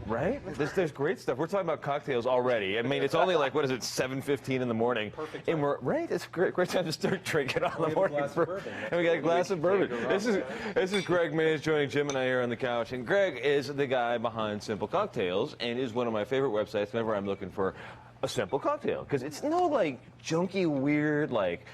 Right? There's great stuff. We're talking about cocktails already. I mean, it's only like, what is it, 7:15 in the morning. Perfect And time. right? It's a great time to start drinking on the morning. And we got a glass of bourbon. This is Greg Mays joining Jim and I here on the couch. And Greg is the guy behind Simple Cocktails and is one of my favorite websites whenever I'm looking for a simple cocktail. Because it's no like junky, weird, like,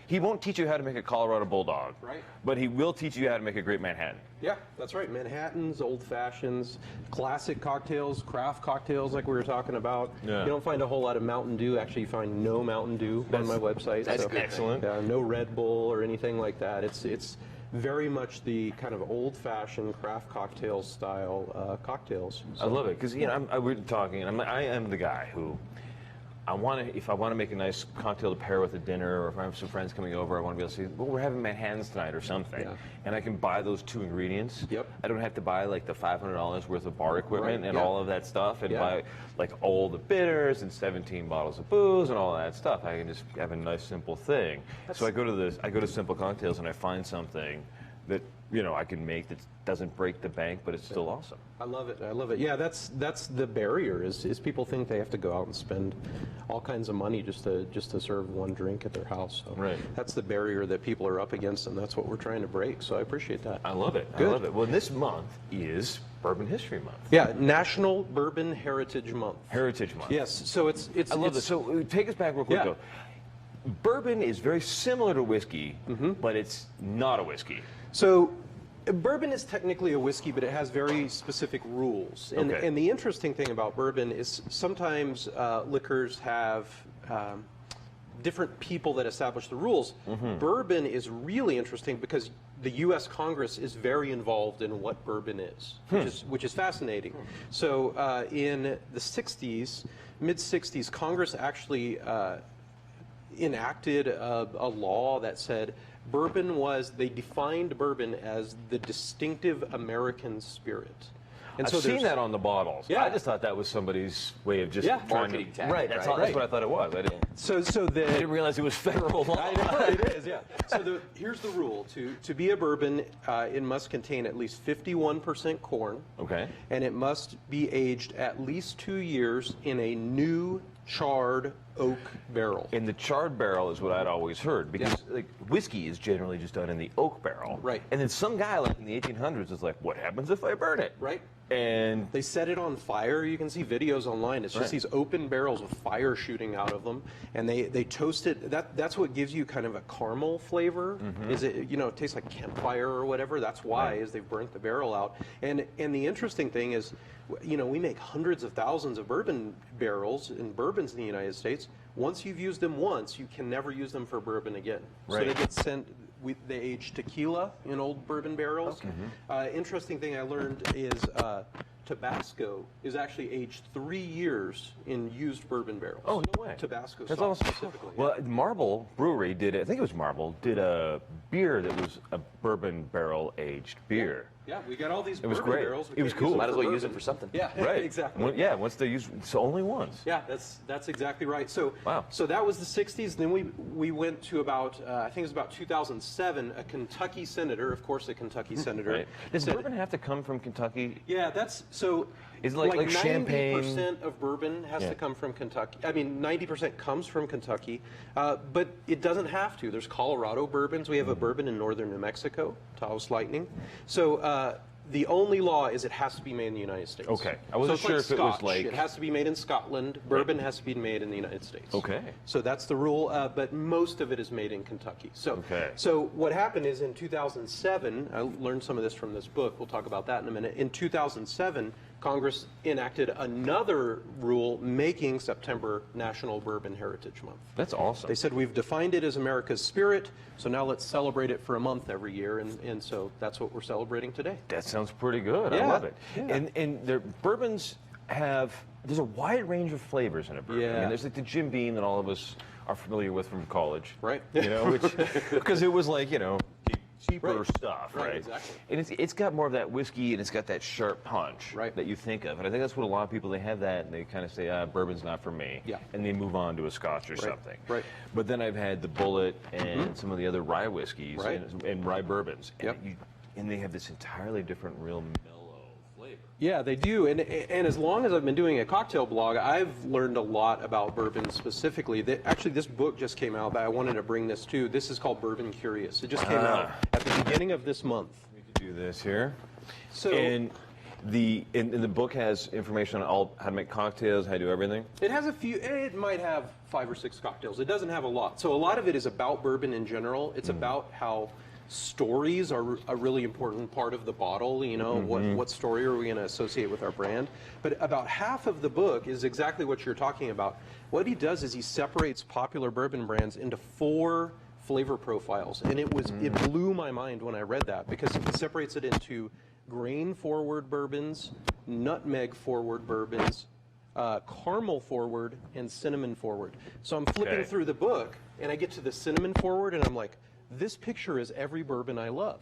he won't teach you how to make a Colorado Bulldog. Right. But he will teach you how to make a great Manhattan. Yeah, that's right. Manhattans, old fashions, classic cocktails, craft cocktails like we were talking about. Yeah. You don't find a whole lot of Mountain Dew. Actually, you find no Mountain Dew on my website. That's excellent. No Red Bull or anything like that. It's very much the kind of old-fashioned craft cocktail style cocktails. I love it because we're talking, and I am the guy who if I want to make a nice cocktail to pair with a dinner, or if I have some friends coming over, I want to be able to say, well, we're having Manhattans tonight or something, and I can buy those two ingredients. Yep. I don't have to buy like the $500 worth of bar equipment and all of that stuff, and buy like all the bitters and 17 bottles of booze and all that stuff. I can just have a nice simple thing. So I go to Simple Cocktails and I find something that I can make that doesn't break the bank, but it's still awesome. I love it. I love it. Yeah, that's the barrier. Is people think they have to go out and spend all kinds of money just to serve one drink at their house. So right. That's the barrier that people are up against, and that's what we're trying to break. So I appreciate that. I love it. Good. I love it. Well, this month is Bourbon History Month. Yeah, National Bourbon Heritage Month. Heritage Month. Yes. So it's. I love this. So take us back real quick though. Bourbon is very similar to whiskey, but it's not a whiskey. So bourbon is technically a whiskey, but it has very specific rules. And, and the interesting thing about bourbon is sometimes liquors have different people that establish the rules. Bourbon is really interesting because the U.S. Congress is very involved in what bourbon is, which is fascinating. So in the 60s, mid-60s, Congress actually enacted a law that said they defined bourbon as the distinctive American spirit. And I've so seen that on the bottles. Yeah. I just thought that was somebody's way of just marketing tactic. Right, that's what I thought it was. I didn't realize it was federal law. I know, it is, yeah. So here's the rule. To be a bourbon, it must contain at least 51% corn. Okay. And it must be aged at least 2 years in a new charred oak barrel. And the charred barrel is what I'd always heard, because like whiskey is generally just done in the oak barrel. Right. And then some guy like in the 1800s is like, what happens if I burn it? Right. And they set it on fire. You can see videos online. It's just these open barrels with fire shooting out of them, and they toast it. That's what gives you kind of a caramel flavor. Is it it tastes like campfire or whatever? That's why is they've burnt the barrel out. And the interesting thing is, we make hundreds of thousands of bourbon barrels and bourbons in the United States. Once you've used them once, you can never use them for bourbon again. So they get sent. They age tequila in old bourbon barrels. Interesting thing I learned is Tabasco is actually aged 3 years in used bourbon barrels. Oh, no way. Tabasco That's sauce awesome. specifically. Well, Marble Brewery did, I think it was Marble, did a beer that was a bourbon barrel aged beer. Yeah, we got all these It was bourbon great. barrels. It was cool. Might as well use it for something. Yeah, Right. exactly. Once they use, so only once. Yeah, that's exactly right. So wow. So that was the 60s. Then we went to about I think it was about 2007. A Kentucky senator, of course, a Kentucky senator. Right. Does bourbon have to come from Kentucky? Yeah, that's so. Is it like champagne? 90% of bourbon has to come from Kentucky. I mean, 90% comes from Kentucky, but it doesn't have to. There's Colorado bourbons. We have a bourbon in northern New Mexico, Taos Lightning. So the only law is it has to be made in the United States. Okay. I wasn't sure if it was like... It has to be made in Scotland. Bourbon has to be made in the United States. Okay. So that's the rule, but most of it is made in Kentucky. So, so what happened is in 2007, I learned some of this from this book. We'll talk about that in a minute. In 2007, Congress enacted another rule making September National Bourbon Heritage Month. That's awesome. They said we've defined it as America's spirit, so now let's celebrate it for a month every year, and so that's what we're celebrating today. That sounds pretty good. Yeah. I love it. Yeah. And their bourbons there's a wide range of flavors in a bourbon. Yeah. I mean, there's like the Jim Beam that all of us are familiar with from college. Right. Because it was like, cheaper stuff, right? Exactly. And it's got more of that whiskey, and it's got that sharp punch that you think of. And I think that's what a lot of people, they have that, and they kind of say, bourbon's not for me. Yeah. And they move on to a scotch or something. Right. But then I've had the Bullet and some of the other rye whiskeys and rye bourbons. Yep. And they have this entirely different, real mellow flavor. Yeah, they do. And as long as I've been doing a cocktail blog, I've learned a lot about bourbon specifically. Actually, this book just came out, but I wanted to bring this too. This is called Bourbon Curious. It just came out at the beginning of this month. We could do this here. So, and the book has information on how to make cocktails, how to do everything? It has a few, it might have 5 or 6 cocktails. It doesn't have a lot. So a lot of it is about bourbon in general. It's about how stories are a really important part of the bottle. You know, what story are we going to associate with our brand? But about half of the book is exactly what you're talking about. What he does is he separates popular bourbon brands into 4 flavor profiles, and it blew my mind when I read that, because he separates it into grain forward bourbons, nutmeg forward bourbons, caramel forward, and cinnamon forward. So I'm flipping through the book, and I get to the cinnamon forward, and I'm like, this picture is every bourbon I love.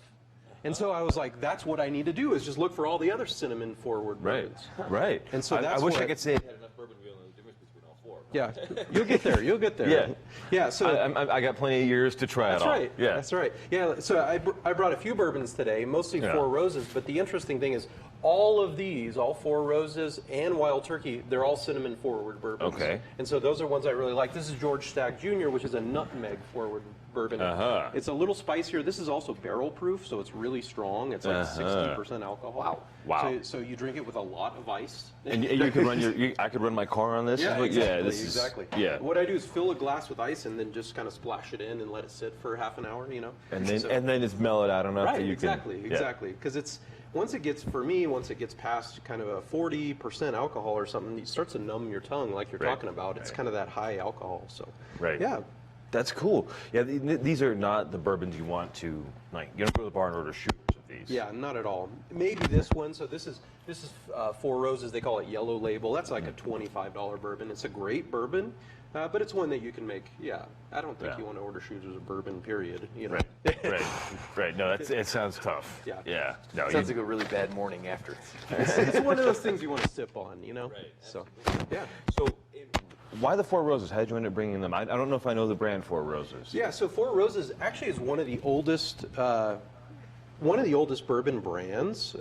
And so I was like, that's what I need to do, is just look for all the other cinnamon forward bourbons. Right. And so that's I wish I could say it had enough bourbon wheel and the difference between all 4. Yeah, you'll get there. You'll get there. Yeah. Yeah. So I got plenty of years to try it all. that's right. Yeah. That's right. Yeah. So I brought a few bourbons today, mostly 4 Roses. But the interesting thing is, all of these, all 4 Roses and Wild Turkey, they're all cinnamon forward bourbons. Okay. And so those are ones I really like. This is George Stagg Jr., which is a nutmeg forward bourbon. It's a little spicier. This is also barrel proof, so it's really strong. It's like 60% alcohol. Wow. So you drink it with a lot of ice. And you could run I could run my car on this? Yeah, exactly. Exactly. Yeah. What I do is fill a glass with ice and then just kind of splash it in and let it sit for half an hour, you know. And then it's mellowed out enough that you exactly, can... Exactly. Because once it gets past kind of a 40% alcohol or something, it starts to numb your tongue, like you're talking about. It's kind of that high alcohol. So, yeah. That's cool. Yeah, these are not the bourbons you want to, like, you don't go to the bar and order shooters of these. Yeah, not at all. Maybe this one. So this is 4 Roses. They call it Yellow Label. That's like a $25 bourbon. It's a great bourbon, but it's one that you can make. Yeah, I don't think you want to order shooters of bourbon. Period. You know. Right. No, it sounds tough. Yeah. No, sounds like a really bad morning after. It's one of those things you want to sip on. You know. Right. So, yeah. So. Why the 4 Roses? How did you end up bringing them? I don't know if I know the brand 4 Roses. Yeah, so 4 Roses actually is one of the oldest bourbon brands.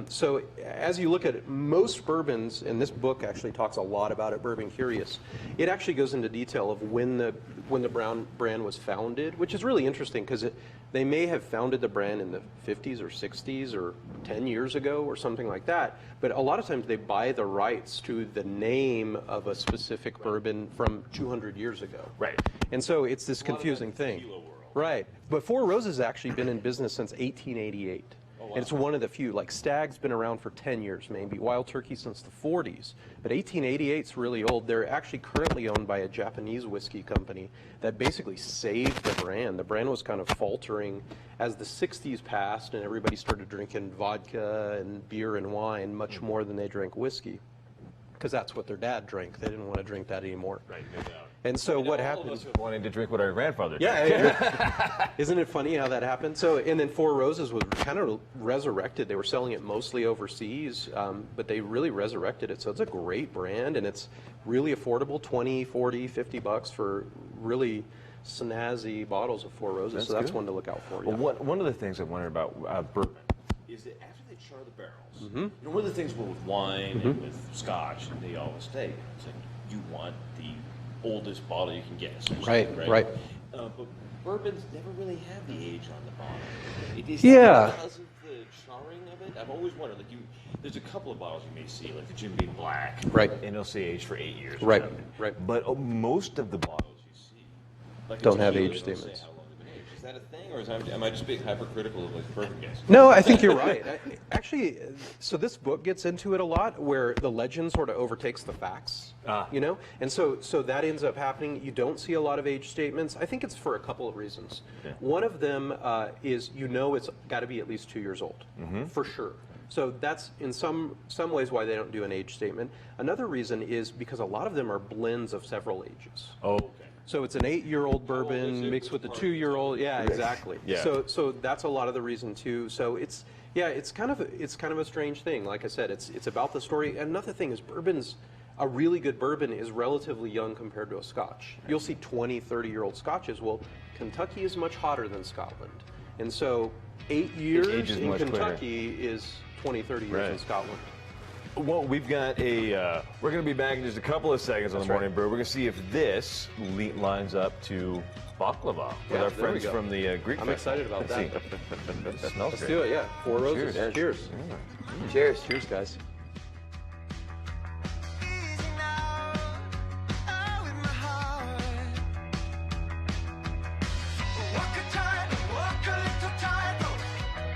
So as you look at it, most bourbons, and this book actually talks a lot about it, Bourbon Curious, it actually goes into detail of when the brand was founded, which is really interesting because they may have founded the brand in the 50s or 60s or 10 years ago or something like that, but a lot of times they buy the rights to the name of a specific bourbon from 200 years ago. Right. And so it's this confusing thing. Right. But 4 Roses has actually been in business since 1888. Oh, wow. And it's one of the few. Like Stagg's been around for 10 years, maybe. Wild Turkey since the 40s. But 1888 is really old. They're actually currently owned by a Japanese whiskey company that basically saved the brand. The brand was kind of faltering as the 60s passed and everybody started drinking vodka and beer and wine much more than they drank whiskey. Because that's what their dad drank. They didn't want to drink that anymore. Right, no doubt. And so what happened? All of us are wanting to drink what our grandfather drank. Yeah. Isn't it funny how that happened? So, and then 4 Roses was kind of resurrected. They were selling it mostly overseas, but they really resurrected it. So it's a great brand, and it's really affordable, 20, 40, 50 bucks for really snazzy bottles of 4 Roses. That's one to look out for. Well, one of the things I wondered about bourbon is that after they char the barrels, you know, one of the things with wine and with scotch, they always say, it's like, you want the oldest bottle you can get. Right. But bourbons never really have the age on the bottle. Is that because of the charring of it? I've always wondered. Like there's a couple of bottles you may see, like the Jim Beam Black, right, and it'll say aged for 8 years. Right. But most of the bottles you see like don't have age statements. Is that a thing, or am I just being hypercritical of like bourbon guys? No, I think you're right. Actually, so this book gets into it a lot, where the legend sort of overtakes the facts. You know, and so that ends up happening. You don't see a lot of age statements. I think it's for a couple of reasons. Yeah. One of them is it's got to be at least 2 years old, for sure. So that's in some ways why they don't do an age statement. Another reason is because a lot of them are blends of several ages. Oh, okay. So it's an 8-year-old bourbon mixed with a 2-year-old. Yeah, exactly. Yeah. So that's a lot of the reason too. So it's kind of a strange thing. Like I said, it's about the story. And another thing is a really good bourbon is relatively young compared to a Scotch. You'll see 20, 30-year-old Scotches. Well, Kentucky is much hotter than Scotland. And so 8 years in Kentucky is 20, 30 years in Scotland. Well, we've got a. We're going to be back in just a couple of seconds on the Morning Brew. We're going to see if this lines up to baklava with our friends from the Greek. I'm excited about that. It smells Let's great. do it. Yeah. 4 roses. Cheers. Cheers. Cheers. Cheers, guys.